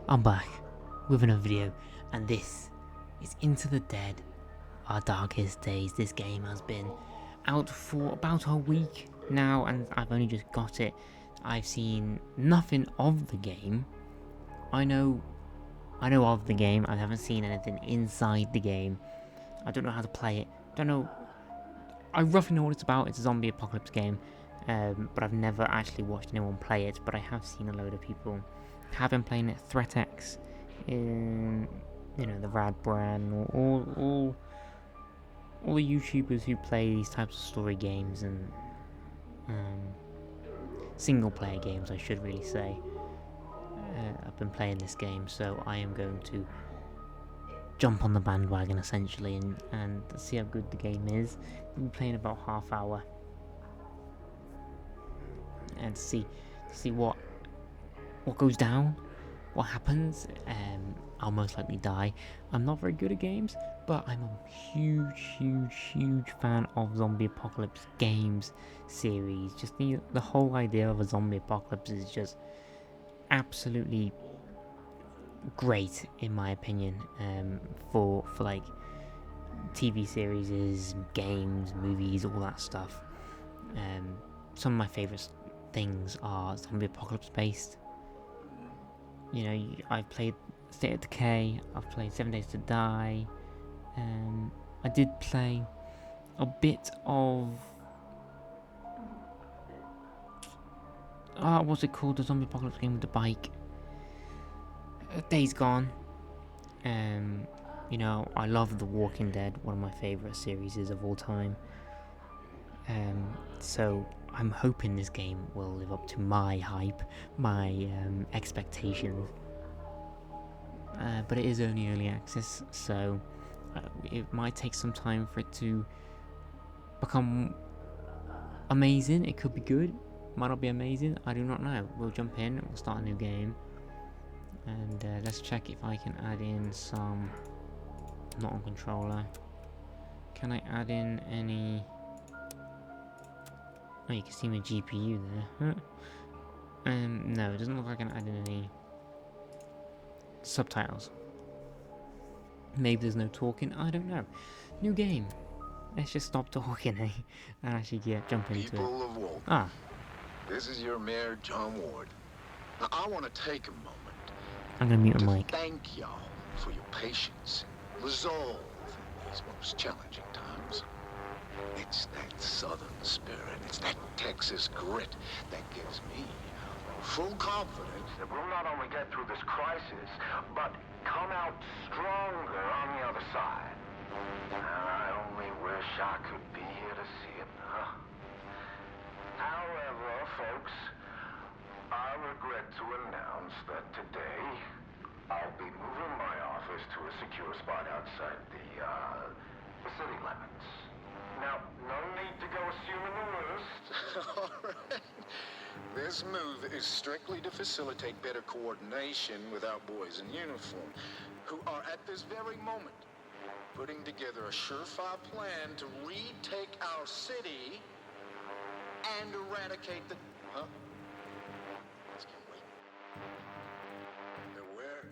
I'm back with another video, and this is Into the Dead, Our Darkest Days. This game has been out for about a week now, and I've only just got it. I've seen nothing of the game. I know of the game. I haven't seen anything inside the game. I don't know how to play it. I roughly know what it's about. It's a zombie apocalypse game, but I've never actually watched anyone play it. But I have seen a load of people have been playing it. ThreatX, the Rad Brand, all the YouTubers who play these types of story games and single player games, I should really say. I've been playing this game, so I am going to jump on the bandwagon essentially and see how good the game is. We'll be playing about half hour and see what goes down, what happens. I'll most likely die. I'm not very good at games, but I'm a huge fan of zombie apocalypse games series. Just the whole idea of a zombie apocalypse is just absolutely great in my opinion. For like TV series, games, movies, all that stuff. Some of my favourite things are zombie apocalypse based. I've played State of Decay, I've played 7 Days to Die, I did play a bit of what's it called, the zombie apocalypse game with the bike, Days Gone. I love The Walking Dead, one of my favourite series of all time. So I'm hoping this game will live up to my hype, my expectations. But it is only early access, so it might take some time for it to become amazing. It could be good, might not be amazing, I do not know. We'll jump in, we'll start a new game, and let's check if I can add in some... Not on controller. Can I add in any... Oh, you can see my GPU there. No, it doesn't look like I can add in any subtitles. Maybe there's no talking, I don't know. New game. Let's just stop talking, and actually jump into People it. of Walton, this is your mayor, John Ward. Now, I want to take a moment I'm gonna mute to my mic. thank y'all for your patience and resolve in these most challenging times. It's that Southern spirit, it's that Texas grit that gives me full confidence that we'll not only get through this crisis, but come out stronger on the other side. And I only wish I could be here to see it. However, folks, I regret to announce that today I'll be moving my office to a secure spot outside the city limits. Now, no need to go assuming the worst. All right. This move is strictly to facilitate better coordination with our boys in uniform, who are at this very moment putting together a surefire plan to retake our city and eradicate the... Huh? Let's get wait. They're where?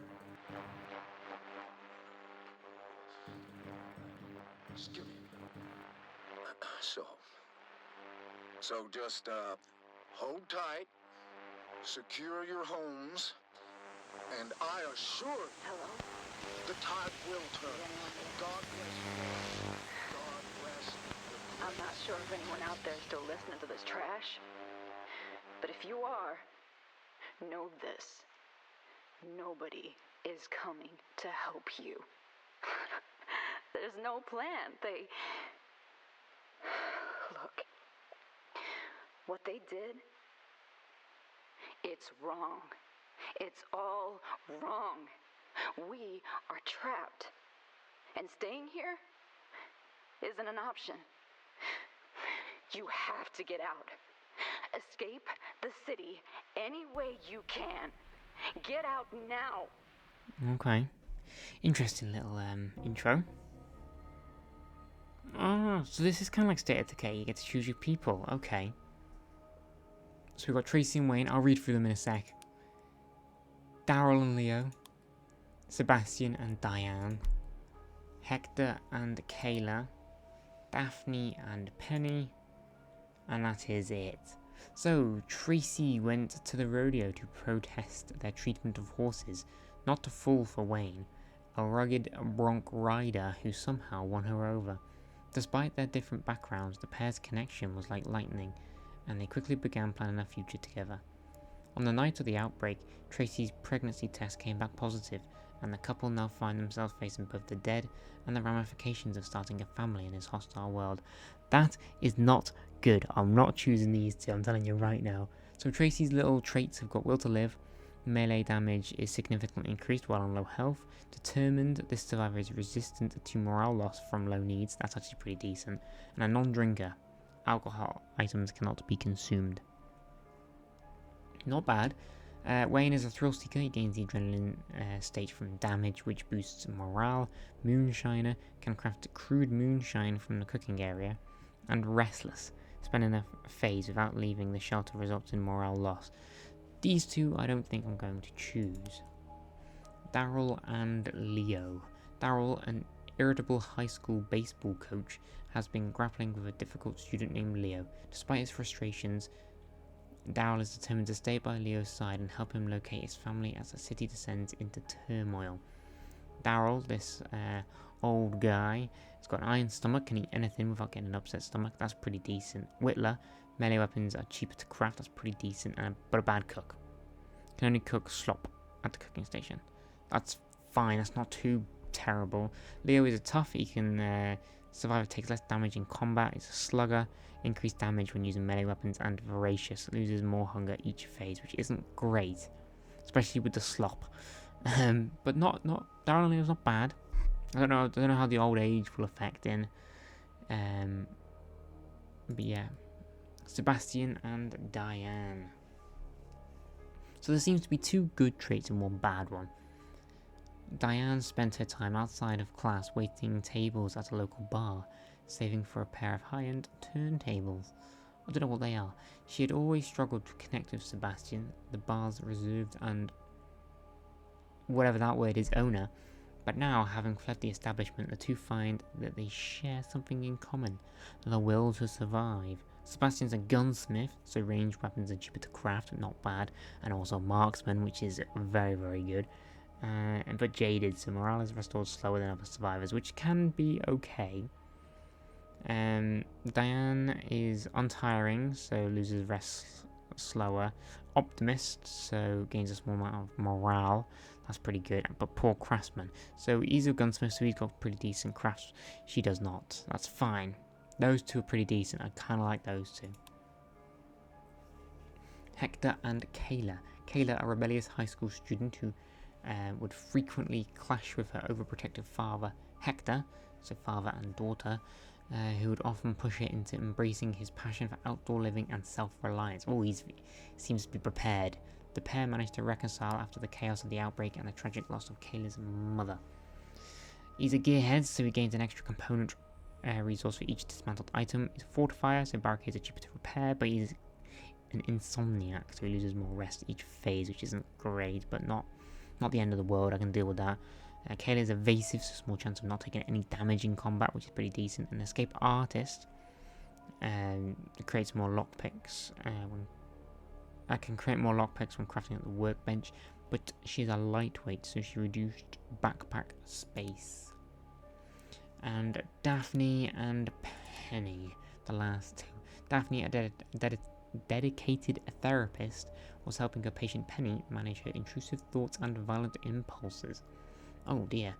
Just give me... So just, hold tight, secure your homes, and I assure you... Hello? The tide will turn. God bless you. God bless you. I'm not sure if anyone out there is still listening to this trash. But if you are, know this. Nobody is coming to help you. There's no plan. Look. What they did, it's wrong. It's all wrong. We are trapped. And staying here isn't an option. You have to get out. Escape the city any way you can. Get out now. Okay. Interesting little intro. Oh, so this is kind of like State of Decay. You get to choose your people. Okay. So we've got Tracy and Wayne. I'll read through them in a sec. Daryl and Leo. Sebastian and Diane, Hector and Kayla, Daphne and Penny, and that is it. So, Tracy went to the rodeo to protest their treatment of horses, not to fall for Wayne, a rugged bronc rider who somehow won her over. Despite their different backgrounds, the pair's connection was like lightning, and they quickly began planning a future together. On the night of the outbreak, Tracy's pregnancy test came back positive, and the couple now find themselves facing both the dead and the ramifications of starting a family in this hostile world. That is not good. I'm not choosing these two, I'm telling you right now. So Tracy's little traits have got will to live, melee damage is significantly increased while on low health, determined, this survivor is resistant to morale loss from low needs, that's actually pretty decent, and a non-drinker. Alcohol items cannot be consumed. Not bad. Wayne is a thrill seeker. He gains the adrenaline state from damage, which boosts morale. Moonshiner can craft crude moonshine from the cooking area. And Restless, spending a phase without leaving the shelter results in morale loss. These two I don't think I'm going to choose. Daryl and Leo. Daryl, an irritable high school baseball coach, has been grappling with a difficult student named Leo. Despite his frustrations, Daryl is determined to stay by Leo's side and help him locate his family as the city descends into turmoil. Daryl, this old guy, has got an iron stomach, can eat anything without getting an upset stomach, that's pretty decent. Whittler, melee weapons are cheaper to craft, that's pretty decent, but a bad cook. Can only cook slop at the cooking station. That's fine, that's not too terrible. Leo is a tough, he can survive, takes less damage in combat, he's a slugger, increased damage when using melee weapons, and voracious, loses more hunger each phase, which isn't great, especially with the slop. But Daryl and Leo's not bad. I don't know how the old age will affect in. But yeah, Sebastian and Diane. So there seems to be two good traits and one bad one. Diane spent her time outside of class waiting tables at a local bar, saving for a pair of high-end turntables. I don't know what they are. She had always struggled to connect with Sebastian, the bar's reserved and whatever that word is owner, but now, having fled the establishment, the two find that they share something in common, the will to survive. Sebastian's a gunsmith, so ranged weapons are cheaper to craft, not bad, and also marksman, which is very, very good. But jaded, so morale is restored slower than other survivors, which can be okay. Diane is untiring, so loses rest slower. Optimist, so gains a small amount of morale, that's pretty good, but poor craftsman. So he's a gunsmith, so he's got pretty decent crafts, she does not, that's fine. Those two are pretty decent, I kinda like those two. Hector and Kayla. Kayla, a rebellious high school student who would frequently clash with her overprotective father, Hector, so father and daughter, who would often push her into embracing his passion for outdoor living and self-reliance. Oh, he seems to be prepared. The pair managed to reconcile after the chaos of the outbreak and the tragic loss of Kayla's mother. He's a gearhead, so he gains an extra component resource for each dismantled item. He's a fortifier, so barricades are cheaper to repair, but he's an insomniac, so he loses more rest each phase, which isn't great, but not the end of the world, I can deal with that. Kayla is evasive, so small chance of not taking any damage in combat, which is pretty decent. An escape artist creates more lockpicks. I can create more lockpicks when crafting at the workbench, but she's a lightweight, so she reduced backpack space. And Daphne and Penny, the last two. Daphne, a dedicated therapist, was helping her patient Penny manage her intrusive thoughts and violent impulses. Oh dear.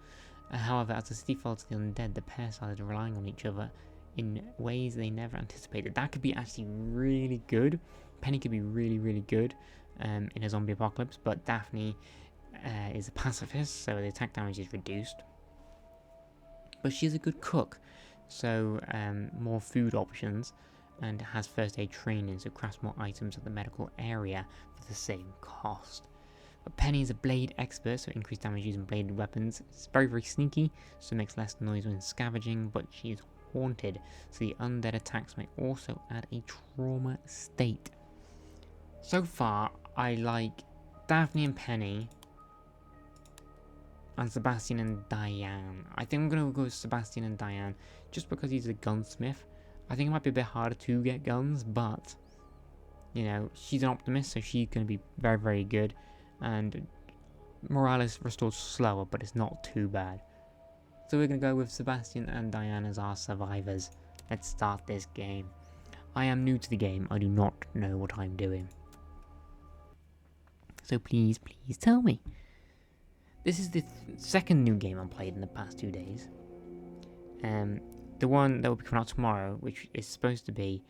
However, as the city fell to the undead, the pair started relying on each other in ways they never anticipated. That could be actually really good. Penny could be really, really good in a zombie apocalypse, but Daphne is a pacifist, so the attack damage is reduced. But she's a good cook, so more food options, and has first aid training, so crafts more items at the medical area for the same cost. But Penny is a blade expert, so increased damage using bladed weapons. It's very, very sneaky, so makes less noise when scavenging, but she is haunted, so the undead attacks may also add a trauma state. So far, I like Daphne and Penny and Sebastian and Diane. I think I'm going to go with Sebastian and Diane just because he's a gunsmith. I think it might be a bit harder to get guns, but, you know, she's an optimist, so she's going to be very, very good. And morale is restored slower, but it's not too bad. So we're going to go with Sebastian and Diane as our survivors. Let's start this game. I am new to the game. I do not know what I'm doing. So please, please tell me. This is the second new game I've played in the past 2 days. The one that will be coming out tomorrow, which is supposed to be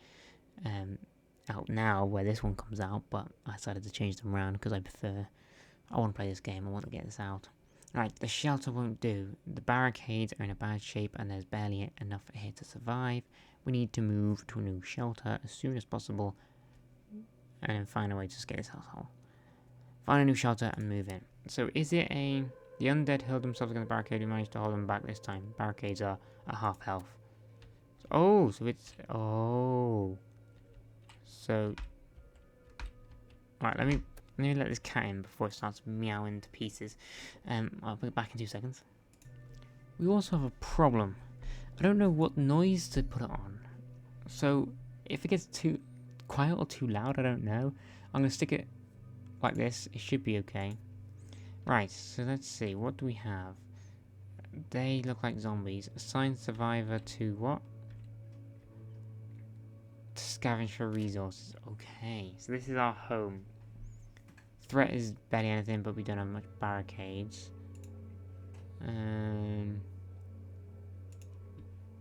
out now, where this one comes out, but I decided to change them around because I want to play this game, I want to get this out. Right, the shelter won't do. The barricades are in a bad shape and there's barely enough here to survive. We need to move to a new shelter as soon as possible and then find a way to escape this household. Find a new shelter and move in. So is it the undead hurled themselves against the barricade, we managed to hold them back this time. Barricades are at half health. So it's, so, right, let me let this cat in before it starts meowing to pieces. I'll be back in 2 seconds. We also have a problem. I don't know what noise to put it on. So, if it gets too quiet or too loud, I don't know. I'm going to stick it like this. It should be okay. Right, so let's see. What do we have? They look like zombies. Assign survivor to what? To scavenge for resources. Okay, so this is our home. Threat is barely anything, but we don't have much barricades.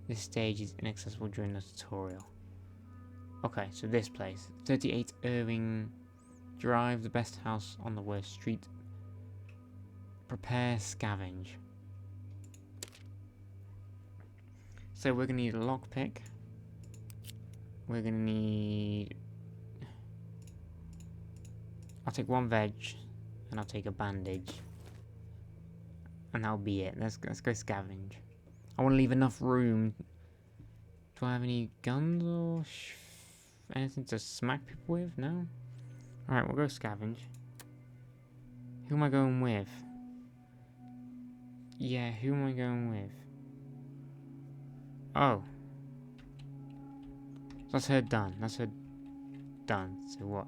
This stage is inaccessible during the tutorial. Okay, so this place. 38 Irving Drive, the best house on the worst street. Prepare scavenge. So we're gonna need a lockpick. We're gonna need... I'll take 1 veg, and I'll take a bandage. And that'll be it. Let's go scavenge. I want to leave enough room. Do I have any guns or anything to smack people with? No? Alright, we'll go scavenge. Who am I going with? Yeah, who am I going with? Oh. That's her done. That's her done. So what?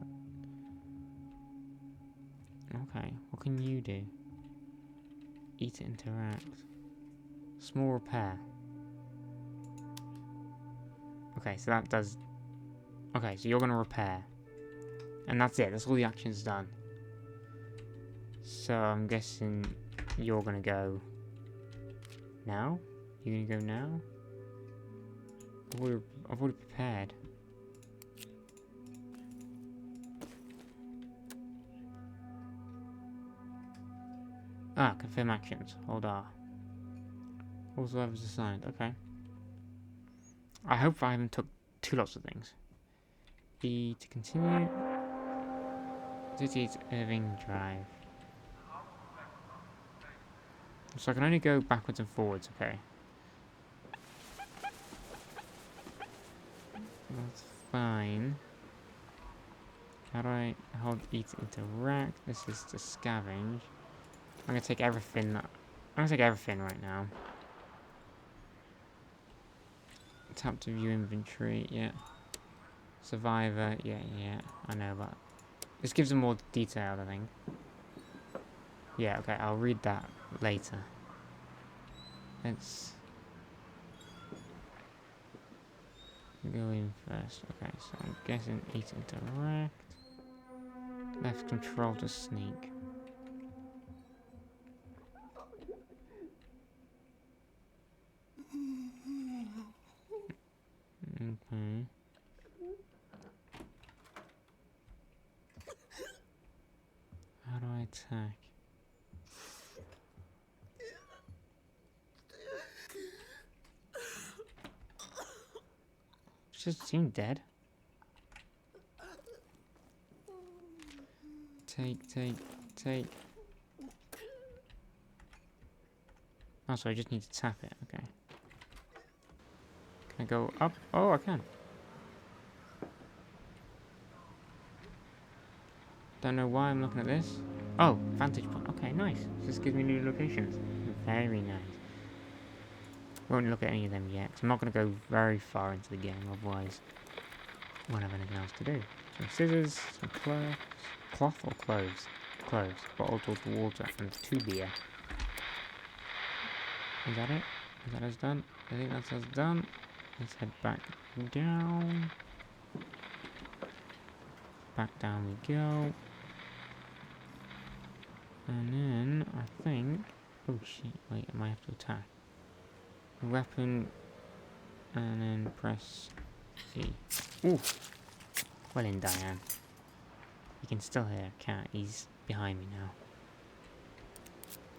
Okay, what can you do? Eat it, interact. Small repair. Okay, so that does... Okay, so you're gonna repair. And that's it, that's all the actions done. So I'm guessing you're gonna go... Now? You're gonna go now? I've already prepared. Ah, confirm actions. Hold on. Also levels assigned. Okay. I hope I haven't took too lots of things. E to continue. 38 Irving Drive. So I can only go backwards and forwards, okay. That's fine. How do I hold E to interact? This is to scavenge. I'm gonna take everything. I'm gonna take everything right now. Tap to view inventory, yeah. Survivor, yeah, I know, but this gives them more detail, I think. Yeah, okay, I'll read that later. Let's go in first. Okay, so I'm guessing eat interact. Left control to sneak. Okay. How do I attack? She doesn't seem dead. Take. Oh, so I just need to tap it, okay. Can I go up? Oh, I can. Don't know why I'm looking at this. Oh, vantage point. Okay, nice. This gives me new locations. Very nice. Won't look at any of them yet, because I'm not going to go very far into the game, otherwise I won't have anything else to do. Some scissors, some cloth or cloves? Cloves, bottled water, and 2 beer. Is that it? Is that us done? I think that's us done. Let's head back down. Back down we go. And then, I think... Oh shit, wait, I might have to attack. Weapon, and then press E. Ooh! Well in, Diane. You can still hear a cat, he's behind me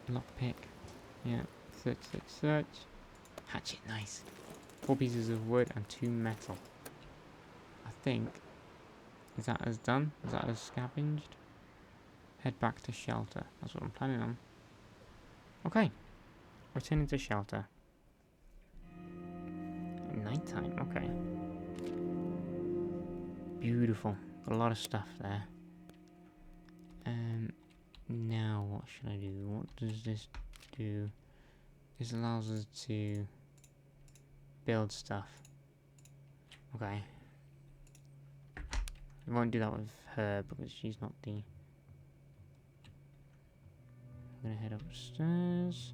now. Lockpick. Yeah, search. Hatchet, nice. 4 pieces of wood and 2 metal. I think... Is that us done? Is that us scavenged? Head back to shelter. That's what I'm planning on. Okay. Returning to shelter. Nighttime, okay. Beautiful. Got a lot of stuff there. Now what should I do? What does this do? This allows us to build stuff. Okay. We won't do that with her because she's not the... I'm gonna head upstairs.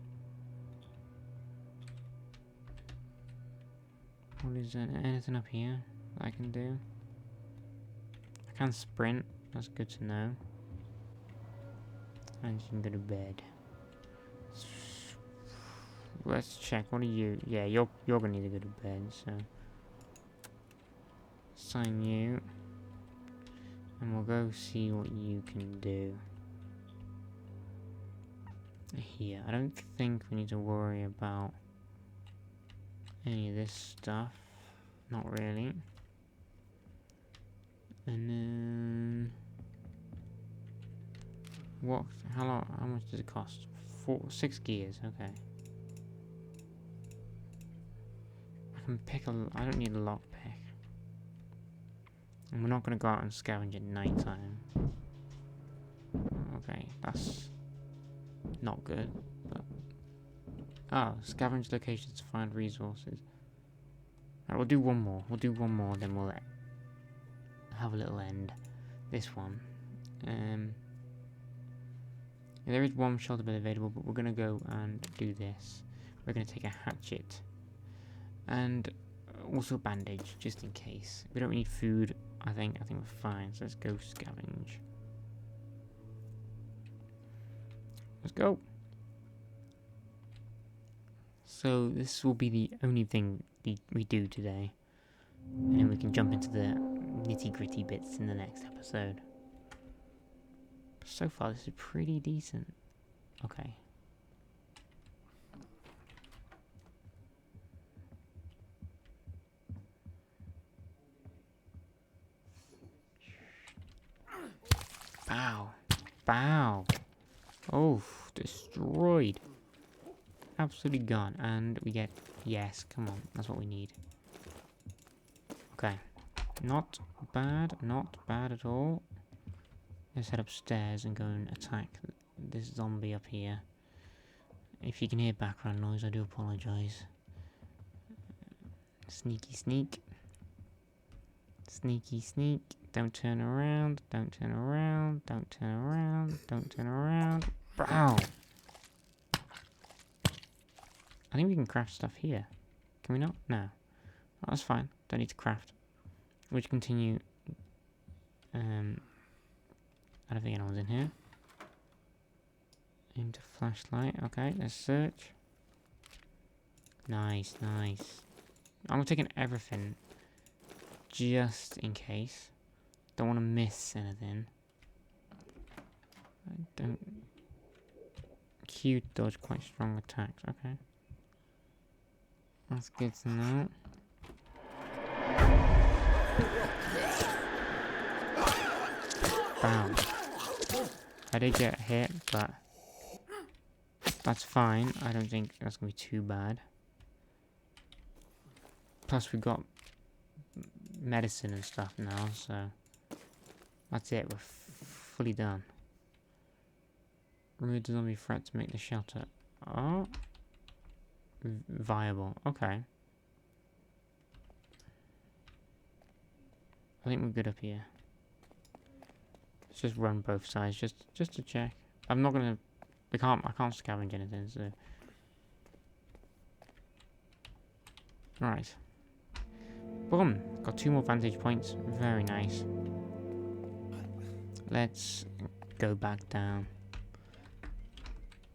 What is there? Anything up here that I can do? I can sprint, that's good to know. And you can go to bed. Let's check, what are you? Yeah, you're gonna need to go to bed, so... Assign you. And we'll go see what you can do. Here, I don't think we need to worry about any of this stuff. Not really. And then... What? How much does it cost? 6 gears, okay. I can pick a... I don't need a lockpick. And we're not going to go out and scavenge at night time. Okay, that's not good. But oh, scavenge locations to find resources. Alright, we'll do one more. We'll do one more, then we'll have a little end. This one. Yeah, there is one shelter bed available, but we're going to go and do this. We're going to take a hatchet. And also a bandage, just in case. We don't need food, I think we're fine. So let's go scavenge. Let's go. So this will be the only thing we do today. And then we can jump into the nitty-gritty bits in the next episode. So far, this is pretty decent. Okay. Bow. Bow. Oh, destroyed. Absolutely gone. And we get... Yes, come on. That's what we need. Okay. Not bad. Not bad at all. Let's head upstairs and go and attack this zombie up here. If you can hear background noise, I do apologise. Sneaky sneak. Sneaky sneak. Don't turn around. Don't turn around. Don't turn around. Don't turn around. Bow! I think we can craft stuff here. Can we not? No. Oh, that's fine. Don't need to craft. We'll continue. I don't think anyone's in here. Into flashlight. Okay, let's search. Nice, nice. I'm taking everything. Just in case. Don't want to miss anything. I don't... Q dodge quite strong attacks. Okay. That's good to know. Bam. I did get hit, but that's fine. I don't think that's going to be too bad. Plus we got medicine and stuff now, so that's it. We're fully done. Remove the zombie threat to make the shelter. Oh. Viable. Okay. I think we're good up here. Let's just run both sides, just to check. I'm not gonna. I can't scavenge anything. So. Right. Boom. Got 2 more vantage points. Very nice. Let's go back down.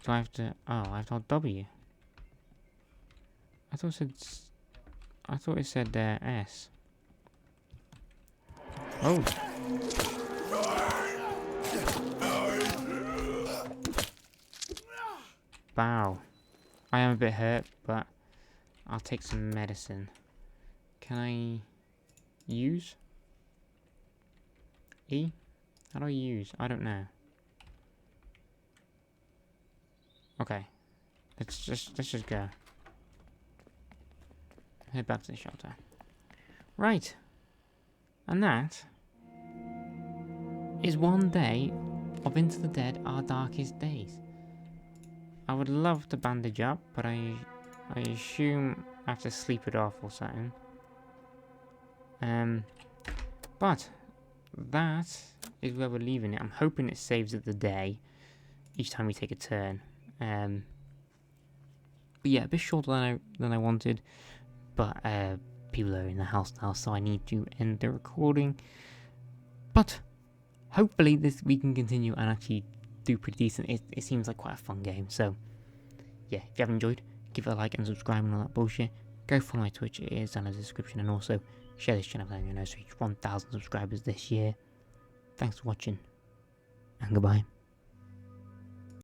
Do I have to... Oh, I have to hold W. I thought it said S. Oh. Wow. I am a bit hurt, but I'll take some medicine. Can I use? E? How do I use? I don't know. Okay. Let's just go. Head back to the shelter. Right. And that is one day of Into the Dead, Our Darkest Days. I would love to bandage up, but I assume I have to sleep it off or something. But that is where we're leaving it. I'm hoping it saves it the day each time we take a turn. But yeah, a bit shorter than I wanted. But people are in the house now, so I need to end the recording. But hopefully we can continue and actually do pretty decent. It seems like quite a fun game. So yeah, if you have enjoyed, give it a like and subscribe and all that bullshit. Go follow my Twitch, it is down in the description, and also share this channel with anyone else to reach 1,000 subscribers this year. Thanks for watching, and goodbye.